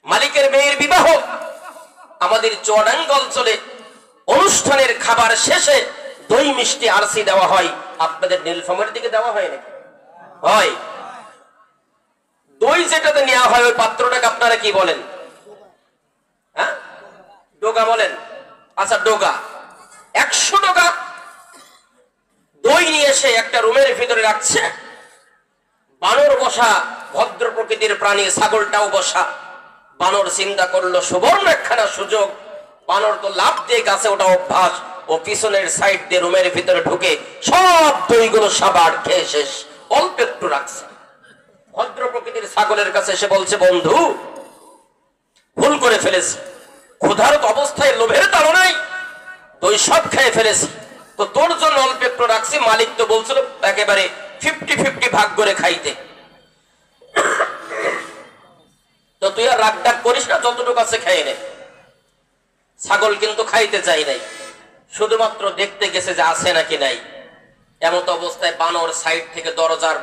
মালিকের মেয়ের বিবাহ। আমাদের চুয়াডাঙ্গা অঞ্চলে অনুষ্ঠানের খাবার শেষে দই মিষ্টি আরসি দেওয়া হয়। আপনাদের নীলফামারীর দিকে দেওয়া হয় নাকি? হয়। দই যেটাতে নেওয়া হয় ওই পাত্রটাকে আপনারা কি বলেন? হ্যাঁ, ডোগা বলেন। আচ্ছা, ডোগা 100 ডোগা দই নিয়ে এসে একটা রুমের ভিতরে রাখছে। বানর বসা, ভদ্র প্রকৃতির প্রাণী ছাগলটাও বসা। বানর চিন্তা করলো সুবর্ণ একখানা সুযোগ। বানর তো লাফ দিয়ে গাছে ওটা অভ্যাস। ও পিছনের সাইড দিয়ে রুমের ভিতরে ঢুকে সব দইগুলো সাবার খেয়ে শেষ, অল্প একটু রাখছে। ভদ্র প্রকৃতির ছাগলের কাছে এসে বলছে, বন্ধু ভুল করে ফেলেছি, ক্ষুধারত অবস্থায় লোভের তাড়নায় দই সব খেয়ে ফেলেছি, তো তোর জন্য অল্প একটু রাখছি। মালিক তো বলছিল একেবারে 50-50 ভাগ করে খাইতে, তো তুই আর রাগ ডাক করিস না, যতটুকু আছে খেয়ে নে। ছাগল কিন্তু খাইতে চাই নাই, শুধুমাত্র দেখতে গেছে যে আছে নাকি নাই। এমত অবস্থায় বানর সাইড থেকে দরজার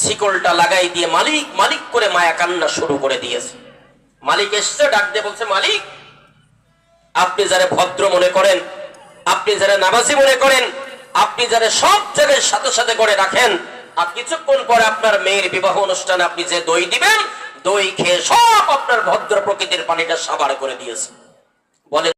শিকলটা লাগাই দিয়ে মালিক মালিক করে মায়া কান্না শুরু করে দিয়েছে। মালিক এসছে, ডাক দিয়ে বলছে, মালিক আপনি যারা ভদ্র মনে করেন, আপনি যারা নামাজি মনে করেন, আপনি যারা সব জায়গায় সাথে সাথে করে রাখেন, আর কিছুক্ষণ পরে আপনার মেয়ের বিবাহ অনুষ্ঠানে আপনি যে দই দিবেন, দই খেয়ে সব আপনার ভদ্র প্রকৃতির পানিটা সাবার করে দিয়েছে। বলে